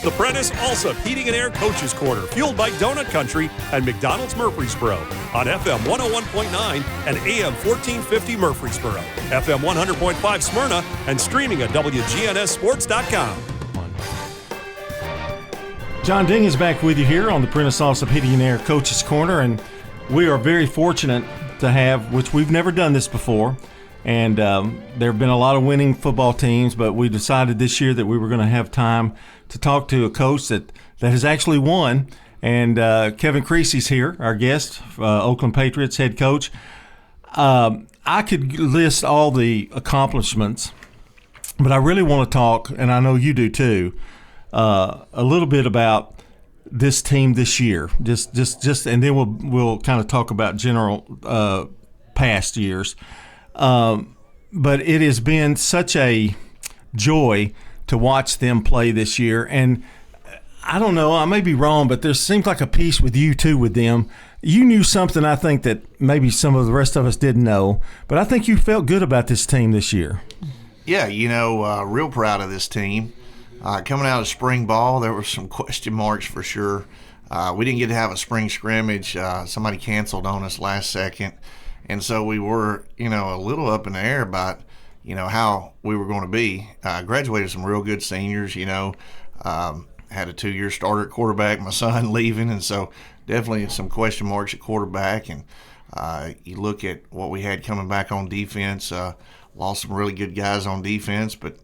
The Prentice Alsop Heating and Air Coaches Corner, fueled by Donut Country and McDonald's Murfreesboro on FM 101.9 and AM 1450 Murfreesboro, FM 100.5 Smyrna, and streaming at WGNSSports.com. John Ding is back with you here on the Prentice Alsop Heating and Air Coaches Corner, and we are very fortunate to have, which we've never done this before, and there have been a lot of winning football teams, but we decided this year that we were going to have time to talk to a coach that has actually won. And Kevin Creasy's here, our guest, Oakland Patriots head coach. I could list all the accomplishments, but I really want to talk, and I know you do too, a little bit about this team this year. Just, and then we'll kind of talk about general past years. But it has been such a joy to watch them play this year. And I don't know, I may be wrong, but there seems like a piece with you too with them. You knew something I think that maybe some of the rest of us didn't know, but I think you felt good about this team this year. Yeah, real proud of this team. Coming out of spring ball, there were some question marks for sure. We didn't get to have a spring scrimmage. Somebody canceled on us last second. And so we were, a little up in the air about, how we were going to be. Graduated some real good seniors, had a 2-year starter at quarterback, my son leaving. And so definitely some question marks at quarterback. And you look at what we had coming back on defense, lost some really good guys on defense, but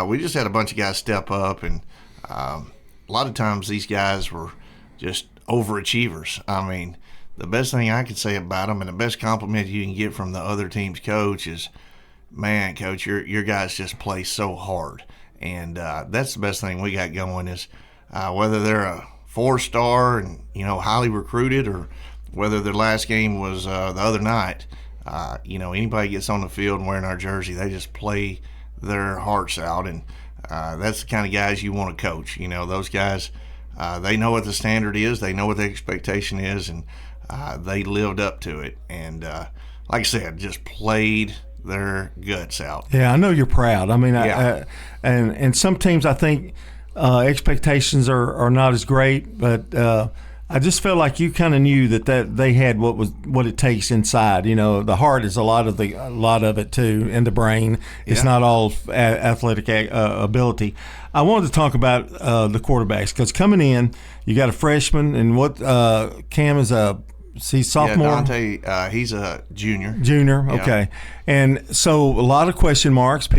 we just had a bunch of guys step up. And a lot of times these guys were just overachievers. I mean, the best thing I could say about them and the best compliment you can get from the other team's coach is, man, coach, your guys just play so hard. And that's the best thing we got going is whether they're a 4-star and, highly recruited, or whether their last game was the other night, anybody gets on the field and wearing our jersey, they just play their hearts out. And that's the kind of guys you want to coach. Those guys, they know what the standard is. They know what the expectation is, and they lived up to it. And like I said, just played their guts out. Yeah, I know you're proud. I mean, yeah. And some teams, I think expectations are not as great, but I just felt like you kind of knew that they had what it takes inside. The heart is a lot of it too, and the brain. It's not all athletic ability. I wanted to talk about the quarterbacks, because coming in, you got a freshman, and what Cam is he's sophomore? Yeah, Dante, he's a junior. Junior, okay. Yeah. And so a lot of question marks,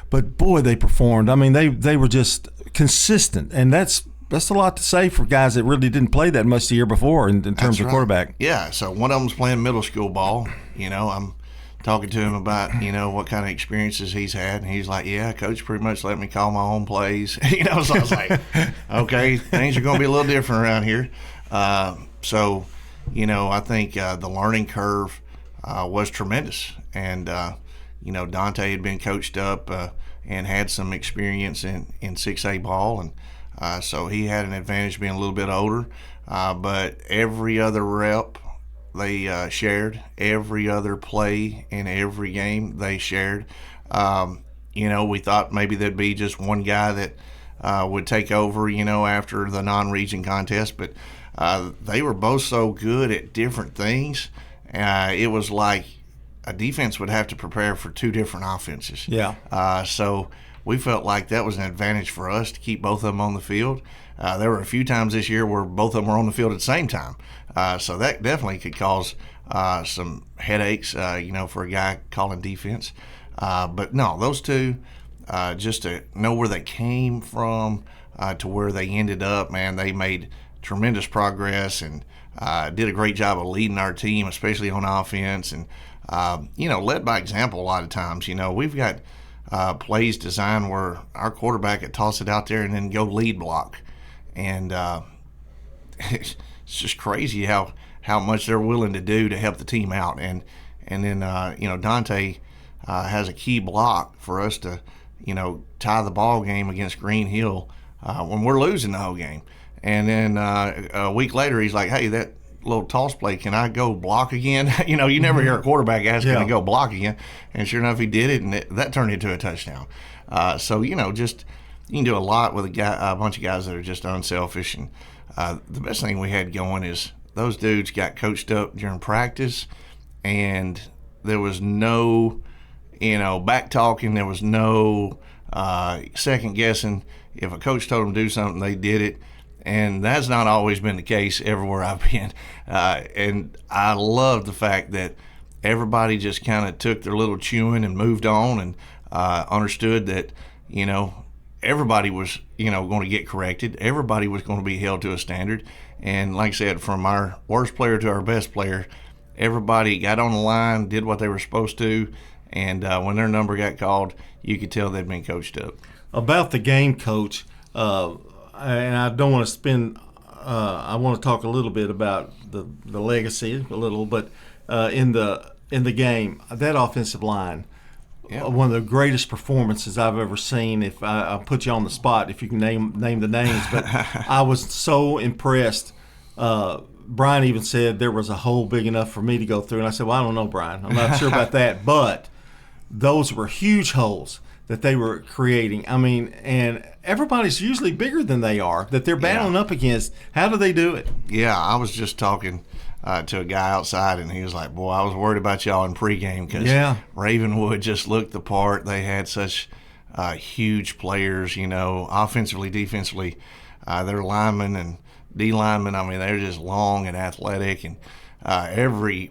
but boy, they performed. I mean, they were just consistent, and that's a lot to say for guys that really didn't play that much the year before in terms of quarterback. Yeah, so one of them's playing middle school ball. I'm talking to him about, what kind of experiences he's had, and he's like, yeah, coach pretty much let me call my own plays. So I was like, okay, things are going to be a little different around here. I think the learning curve was tremendous. And, Dante had been coached up and had some experience in 6A ball, and so he had an advantage being a little bit older. But every other rep they shared. Every other play in every game they shared. We thought maybe there'd be just one guy that would take over, after the non-region contest, but they were both so good at different things. It was like a defense would have to prepare for two different offenses. Yeah. So we felt like that was an advantage for us to keep both of them on the field. There were a few times this year where both of them were on the field at the same time. So that definitely could cause some headaches, for a guy calling defense. But no, those two, just to know where they came from to where they ended up, man, they made tremendous progress and did a great job of leading our team, especially on offense. And, led by example a lot of times. We've got plays designed where our quarterback could toss it out there and then go lead block. And it's just crazy how much they're willing to do to help the team out. And then, Dante has a key block for us to, tie the ball game against Green Hill when we're losing the whole game. And then a week later, he's like, hey, that little toss play, can I go block again? You never hear a quarterback ask, can I go block again? And sure enough, he did it, and that turned into a touchdown. So, just you can do a lot with a bunch of guys that are just unselfish. And the best thing we had going is those dudes got coached up during practice, and there was no, back talking. There was no second guessing. If a coach told them to do something, they did it. And that's not always been the case everywhere I've been. And I love the fact that everybody just kind of took their little chewing and moved on, and understood that, everybody was, going to get corrected. Everybody was going to be held to a standard. And like I said, from our worst player to our best player, everybody got on the line, did what they were supposed to. And when their number got called, you could tell they'd been coached up. About the game, Coach, and I don't want to spend I want to talk a little bit about the legacy a little, but in the game, that offensive line, one of the greatest performances I've ever seen. If I'll put you on the spot, if you can name the names, but I was so impressed. Brian even said there was a hole big enough for me to go through, and I said, well, I don't know, Brian. I'm not sure about that, but those were huge holes that they were creating. I mean, and everybody's usually bigger than they are, that they're battling up against. How do they do it? Yeah, I was just talking to a guy outside, and he was like, boy, I was worried about y'all in pregame because Ravenwood just looked the part. They had such huge players, offensively, defensively. Their linemen and D linemen, I mean, they're just long and athletic. And every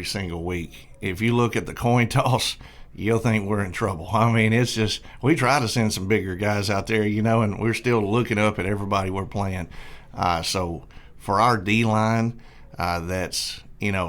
single week, if you look at the coin toss, you'll think we're in trouble. I mean, it's just, we try to send some bigger guys out there, and we're still looking up at everybody we're playing. So for our D-line, that's,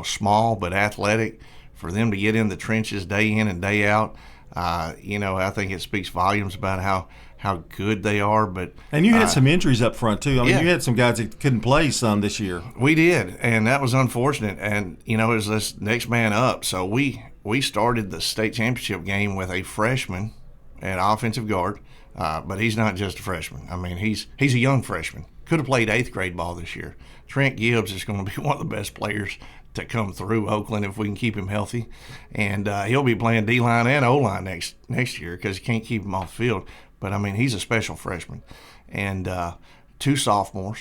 small but athletic, for them to get in the trenches day in and day out, I think it speaks volumes about how good they are. And you had some injuries up front, too. I mean, you had some guys that couldn't play some this year. We did, and that was unfortunate. And, it was this next man up. So we started the state championship game with a freshman at offensive guard, but he's not just a freshman. I mean, he's a young freshman. Could have played 8th grade ball this year. Trent Gibbs is going to be one of the best players to come through Oakland if we can keep him healthy. And he'll be playing D-line and O-line next year because you can't keep him off the field. But, I mean, he's a special freshman. And 2 sophomores.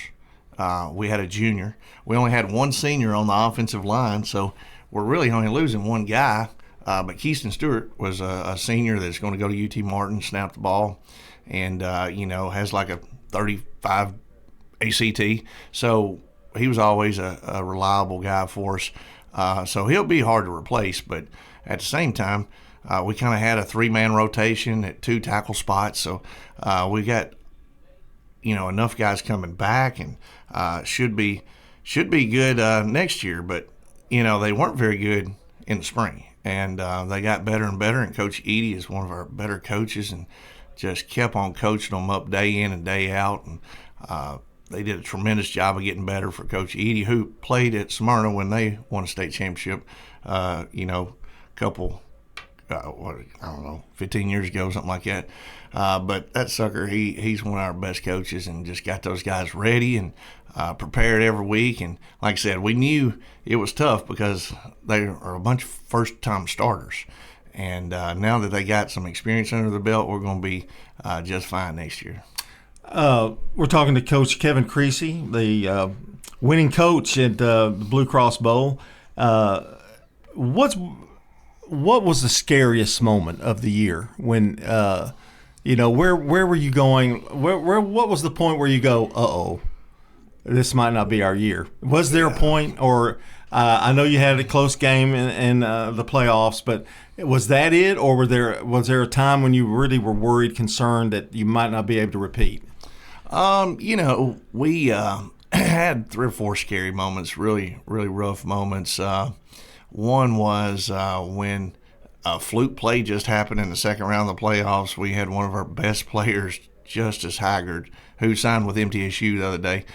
We had a junior. We only had 1 senior on the offensive line, so we're really only losing 1 guy. But Keyston Stewart was a senior that's going to go to UT Martin, snap the ball, and, has like a 35 ACT. So he was always a reliable guy for us. So he'll be hard to replace. But at the same time, we kind of had a 3-man rotation at 2 tackle spots. So we got, enough guys coming back, and should be good next year. But, they weren't very good in the spring. And they got better and better, and Coach Edie is one of our better coaches and just kept on coaching them up day in and day out. And they did a tremendous job of getting better for Coach Edie, who played at Smyrna when they won a state championship, couple, 15 years ago, something like that. But that sucker, he's one of our best coaches, and just got those guys ready and prepared every week. And like I said, we knew it was tough because they are a bunch of first-time starters. And now that they got some experience under the belt, we're going to be just fine next year. We're talking to Coach Kevin Creasy, the winning coach at the Blue Cross Bowl. What was the scariest moment of the year when where were you going? What was the point where you go, uh-oh, this might not be our year? Was there a point, or I know you had a close game in the playoffs, but was that it, or was there a time when you really were worried, concerned that you might not be able to repeat? We had 3 or 4 scary moments, really, really rough moments. One was when a fluke play just happened in the second round of the playoffs. We had one of our best players, Justice Haggard, who signed with MTSU the other day.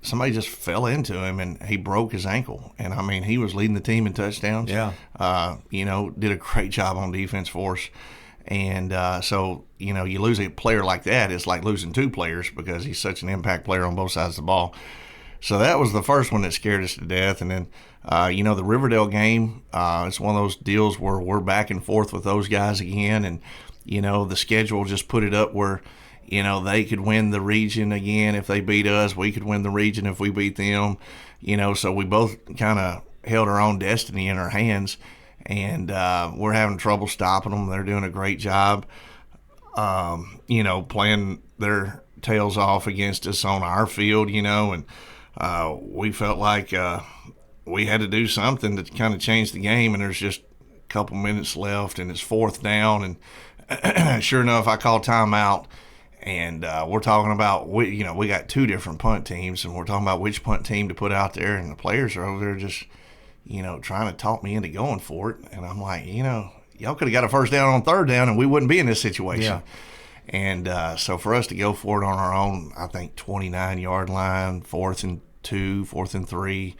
Somebody just fell into him, and he broke his ankle. And, I mean, he was leading the team in touchdowns. Yeah. Did a great job on defense for us. And so, you lose a player like that, it's like losing 2 players because he's such an impact player on both sides of the ball. So that was the first one that scared us to death. And then, the Riverdale game, it's one of those deals where we're back and forth with those guys again. And, the schedule just put it up where, they could win the region again if they beat us. We could win the region if we beat them. So we both kind of held our own destiny in our hands, and we're having trouble stopping them. They're doing a great job, playing their tails off against us on our field, and we felt like we had to do something to kind of change the game, and there's just a couple minutes left, and it's 4th down, and sure enough, I called timeout. And we're talking about, we got 2 different punt teams, and we're talking about which punt team to put out there, and the players are over there just, trying to talk me into going for it. And I'm like, y'all could have got a first down on 3rd down, and we wouldn't be in this situation. Yeah. And so for us to go for it on our own, I think 29-yard line, 4th and 2, 4th and 3.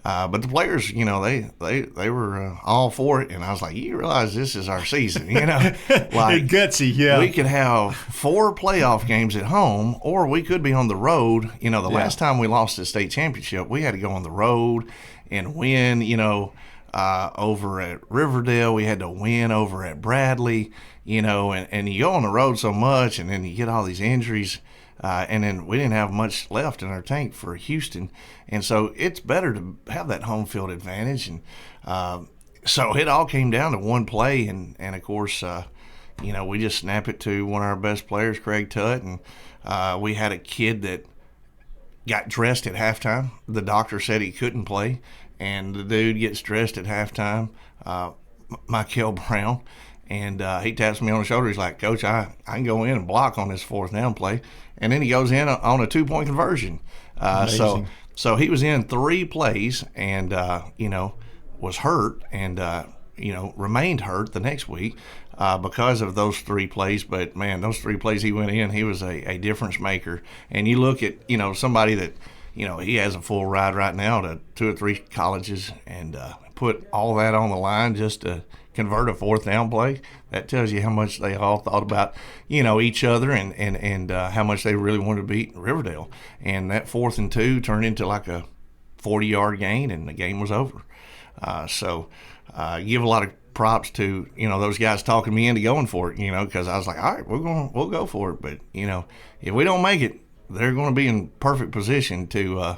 But the players, they were all for it, and I was like, you realize this is our season, like gutsy, yeah. We could have 4 playoff games at home, or we could be on the road. The last time we lost the state championship, we had to go on the road and win. Over at Riverdale, we had to win over at Bradley. And you go on the road so much, and then you get all these injuries. And then we didn't have much left in our tank for Houston. And so it's better to have that home field advantage. And so it all came down to one play. And of course, we just snap it to one of our best players, Craig Tutt. And we had a kid that got dressed at halftime. The doctor said he couldn't play. And the dude gets dressed at halftime, Michael Brown. And he taps me on the shoulder. He's like, Coach, I can go in and block on this 4th down play. And then he goes in on a 2-point conversion. So he was in 3 plays and, was hurt and, remained hurt the next week because of those 3 plays. But, man, those 3 plays he went in, he was a difference maker. And you look at, somebody that, he has a full ride right now to 2 or 3 colleges and put all that on the line just to convert a 4th down play. That tells you how much they all thought about, each other and how much they really wanted to beat Riverdale. And that 4th and 2 turned into like a 40-yard gain, and the game was over. So give a lot of props to, those guys talking me into going for it, because I was like, all right, we'll go for it. But, if we don't make it, they're going to be in perfect position to,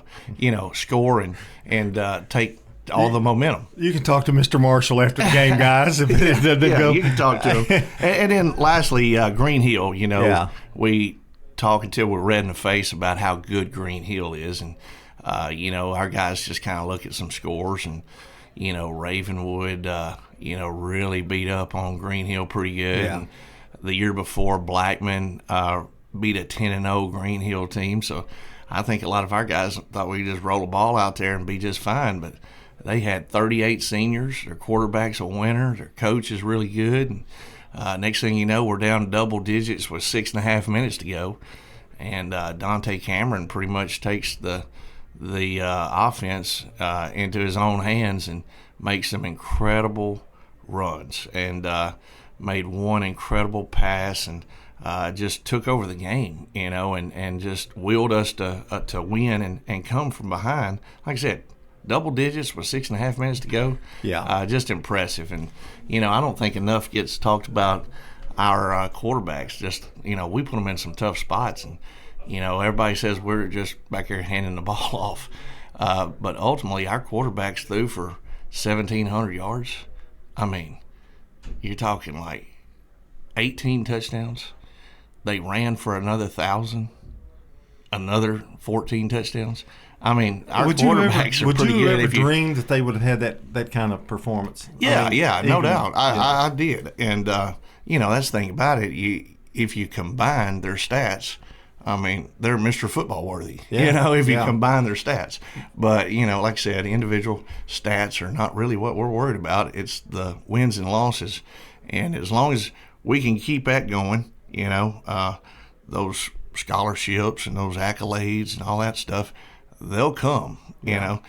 score and take all the momentum. You can talk to Mr. Marshall after the game, guys. If it doesn't go. You can talk to him. And then lastly, Green Hill, we talk until we're red in the face about how good Green Hill is. And, our guys just kind of look at some scores and, Ravenwood, really beat up on Green Hill pretty good. Yeah. And the year before, Blackman beat a 10-0 Green Hill team. So I think a lot of our guys thought we could just roll a ball out there and be just fine. But they had 38 seniors. Their quarterback's a winner. Their coach is really good. And next thing you know, we're down double digits with 6.5 minutes to go. And Dante Cameron pretty much takes the offense into his own hands and makes some incredible runs. And made one incredible pass and just took over the game, and just willed us to win and come from behind. Like I said, double digits with 6.5 minutes to go. Yeah. Just impressive. And, I don't think enough gets talked about our quarterbacks. Just, we put them in some tough spots. And, everybody says we're just back here handing the ball off. But ultimately, our quarterbacks threw for 1,700 yards. I mean, you're talking like 18 touchdowns. They ran for another 1,000, another 14 touchdowns. I mean, our quarterbacks are pretty good. Would you ever dream that they would have had that kind of performance? Yeah, no doubt. I did. And, that's the thing about it. If you combine their stats, I mean, they're Mr. Football worthy, if you combine their stats. But, like I said, individual stats are not really what we're worried about. It's the wins and losses. And as long as we can keep that going, those scholarships and those accolades and all that stuff, they'll come, you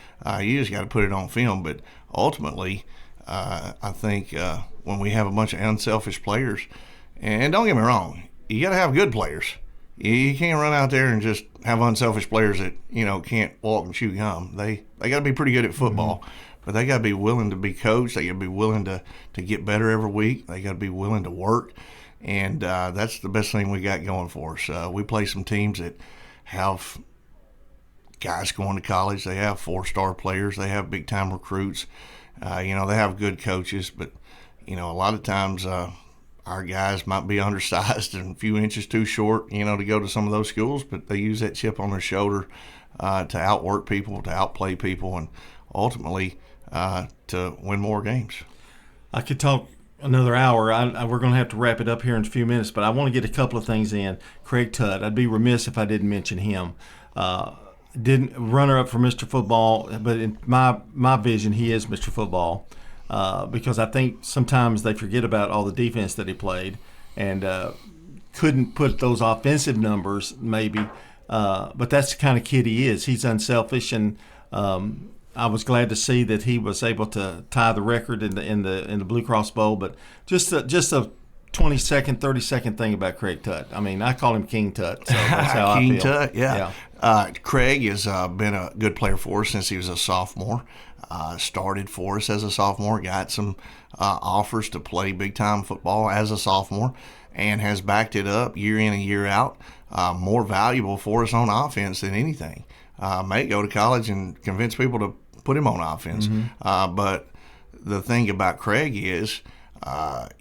just got to put it on film. But ultimately, I think when we have a bunch of unselfish players, and don't get me wrong, you got to have good players. You can't run out there and just have unselfish players that, can't walk and chew gum. They got to be pretty good at football, but they got to be willing to be coached. They got to be willing to get better every week. They got to be willing to work. And that's the best thing we got going for us. We play some teams that have guys going to college. They have 4-star players. They have big-time recruits. They have good coaches. But, a lot of times our guys might be undersized and a few inches too short, to go to some of those schools. But they use that chip on their shoulder to outwork people, to outplay people, and ultimately to win more games. I could talk another hour. We're going to have to wrap it up here in a few minutes, but I want to get a couple of things in. Craig Tutt, I'd be remiss if I didn't mention him. Didn't runner-up for Mr. Football, but in my vision, he is Mr. Football because I think sometimes they forget about all the defense that he played and couldn't put those offensive numbers maybe, but that's the kind of kid he is. He's unselfish, and I was glad to see that he was able to tie the record in the Blue Cross Bowl. But just a 20-second, 30-second thing about Craig Tutt. I mean, I call him King Tutt. So that's how King I feel. Tutt, yeah. Craig has been a good player for us since he was a sophomore. Started for us as a sophomore, got some offers to play big-time football as a sophomore, and has backed it up year in and year out. More valuable for us on offense than anything. May go to college and convince people to put him on offense. But the thing about Craig is,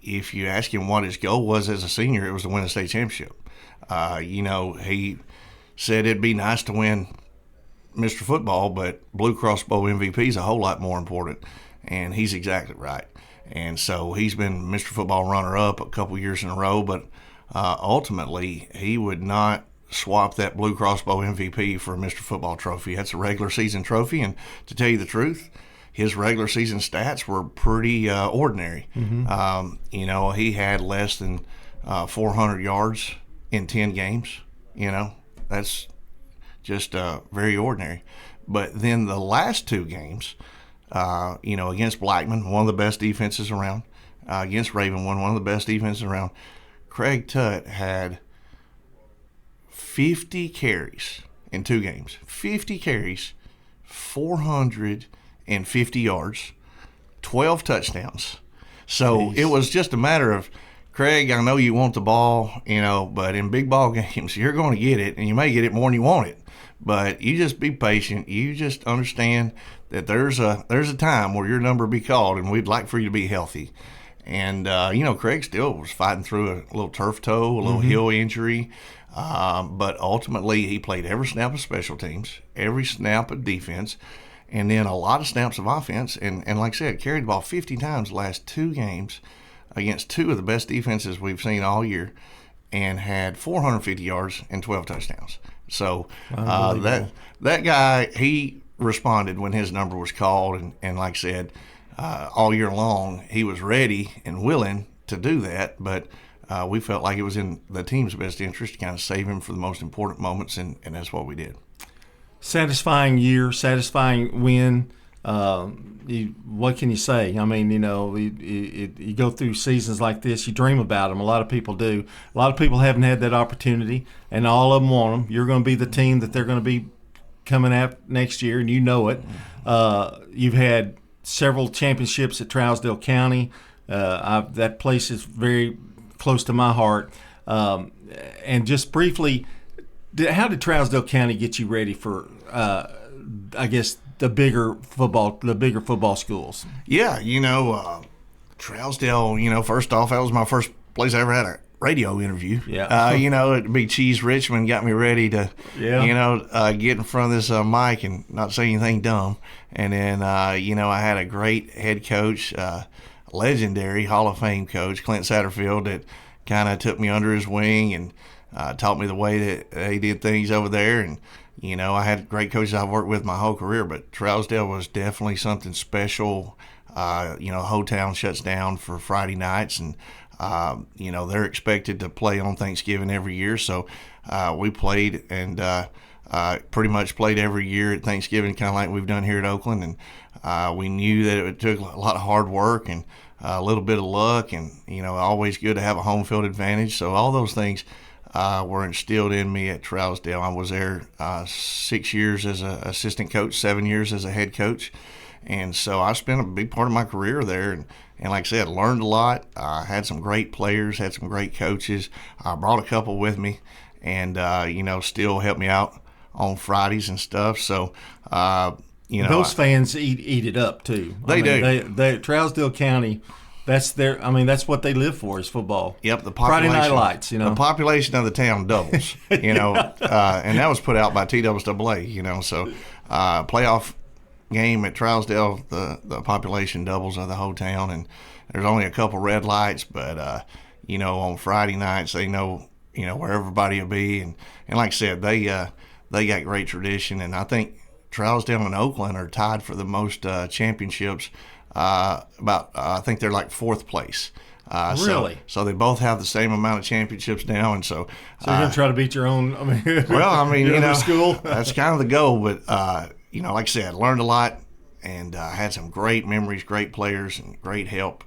if you ask him what his goal was as a senior, it was to win a state championship. He said it'd be nice to win Mr. Football, but Blue Cross Bowl MVP is a whole lot more important, and he's exactly right. And so he's been Mr. Football runner-up a couple years in a row, but ultimately he would not swap that Blue Cross Bowl MVP for a Mr. Football trophy. That's a regular season trophy, and to tell you the truth, his regular season stats were pretty ordinary. He had less than 400 yards in 10 games. That's just very ordinary. But then the last 2 games, against Blackman, one of the best defenses around, against Ravenwood, one of the best defenses around, Craig Tutt had 50 carries in 2 games. 50 carries, 450 yards, 12 touchdowns. So Jeez. It was just a matter of, Craig, I know you want the ball, but in big ball games, you're going to get it, and you may get it more than you want it. But you just be patient. You just understand that there's a time where your number will be called, and we'd like for you to be healthy. And, Craig still was fighting through a little turf toe, a little heel injury. But ultimately, he played every snap of special teams, every snap of defense, and then a lot of snaps of offense. And like I said, carried the ball 50 times the last 2 games against 2 of the best defenses we've seen all year, and had 450 yards and 12 touchdowns. So that guy, he responded when his number was called. And like I said, all year long, he was ready and willing to do that. But we felt like it was in the team's best interest to kind of save him for the most important moments, and that's what we did. Satisfying year, satisfying win. What can you say? I mean, you go through seasons like this, you dream about them. A lot of people do. A lot of people haven't had that opportunity, and all of them want them. You're going to be the team that they're going to be coming at next year, and you know it. You've had several championships at Trousdale County. That place is very close to my heart. And just briefly, how did Trousdale County get you ready for, I guess, the bigger football schools? Yeah, Trousdale, first off, that was my first place I ever had a radio interview. Yeah. It'd be Cheese Richmond got me ready to, get in front of this mic and not say anything dumb. And then, I had a great head coach, legendary Hall of Fame coach, Clint Satterfield, that kind of took me under his wing and taught me the way that they did things over there. And, I had great coaches I've worked with my whole career, but Trousdale was definitely something special. Ho-Town shuts down for Friday nights, and, they're expected to play on Thanksgiving every year. So we played and pretty much played every year at Thanksgiving, kind of like we've done here at Oakland. And we knew that it took a lot of hard work and a little bit of luck, and, always good to have a home field advantage. So all those things were instilled in me at Trousdale. I was there 6 years as an assistant coach, 7 years as a head coach. And so I spent a big part of my career there. And like I said, learned a lot. Had some great players, had some great coaches. I brought a couple with me and, still helped me out on Fridays and stuff. So, those fans eat it up, too. They do. They Trousdale County, that's what they live for is football. Yep, the population. Friday night lights, The population of the town doubles, and that was put out by TAAA, so playoff game at Trousdale, the population doubles of the whole town, and there's only a couple red lights, but on Friday nights they know where everybody will be, and like I said, they got great tradition, and I think Trousdale and Oakland are tied for the most championships. I think they're like fourth place. Really? So they both have the same amount of championships now, and so you're gonna try to beat your own. School. That's kind of the goal, but like I said, learned a lot and had some great memories, great players, and great help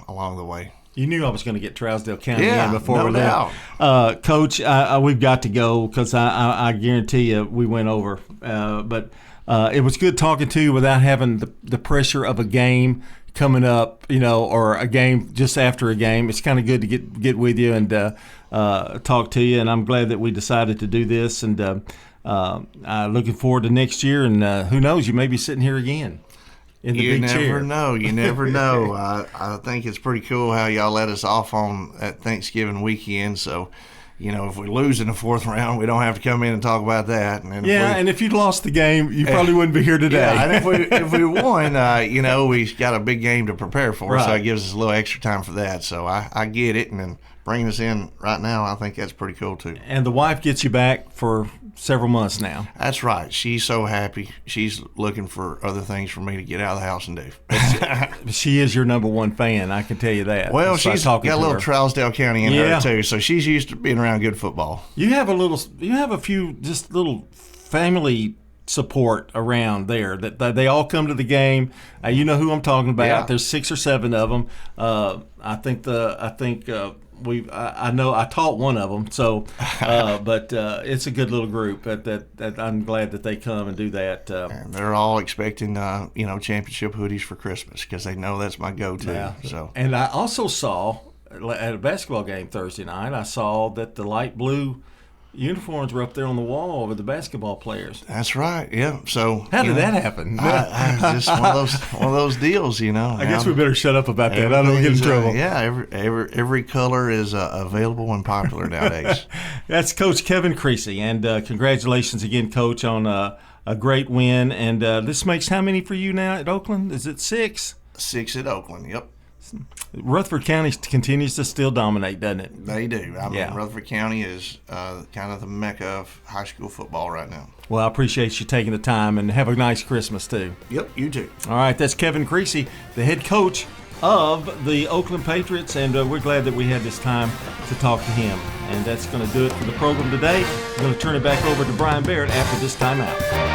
along the way. You knew I was going to get Trousdale County in before no we doubt. Coach, we've got to go because I guarantee you we went over. But it was good talking to you without having the pressure of a game coming up, or a game just after a game. It's kind of good to get with you and talk to you, and I'm glad that we decided to do this. And looking forward to next year, and who knows, you may be sitting here again. You never know. I think it's pretty cool how y'all let us off on that Thanksgiving weekend. So, if we lose in the fourth round, we don't have to come in and talk about that. And and if you'd lost the game, you probably wouldn't be here today. Yeah, and if we won, we got a big game to prepare for, right. So it gives us a little extra time for that. So I get it, and then bringing us in right now, I think that's pretty cool too. And the wife gets you back for several months now. That's right. She's so happy. She's looking for other things for me to get out of the house and do. She is your number one fan, I can tell you that. Well, she's got a little Trousdale County in her too, so she's used to being around good football. You have a few just little family support around there that they all come to the game. You know who I'm talking about. Yeah. There's 6 or 7 of them. I know I taught one of them, so but it's a good little group that I'm glad that they come and do that. And they're all expecting championship hoodies for Christmas because they know that's my go-to. Yeah. So, and I also saw at a basketball game Thursday night, I saw that the light blue uniforms were up there on the wall with the basketball players. That's right. Yeah. So how did that happen? Just one of those deals, I guess we better shut up about that. I don't get in trouble. Every color is available and popular nowadays. That's Coach Kevin Creasy, and congratulations again, Coach, on a great win. And this makes how many for you now at Oakland? Is it 6? 6 at Oakland. Yep. Rutherford County continues to still dominate, doesn't it? They do. I mean, Rutherford County is kind of the mecca of high school football right now. Well, I appreciate you taking the time, and have a nice Christmas, too. Yep, you too. All right, that's Kevin Creasy, the head coach of the Oakland Patriots, and we're glad that we had this time to talk to him. And that's going to do it for the program today. I'm going to turn it back over to Brian Barrett after this timeout.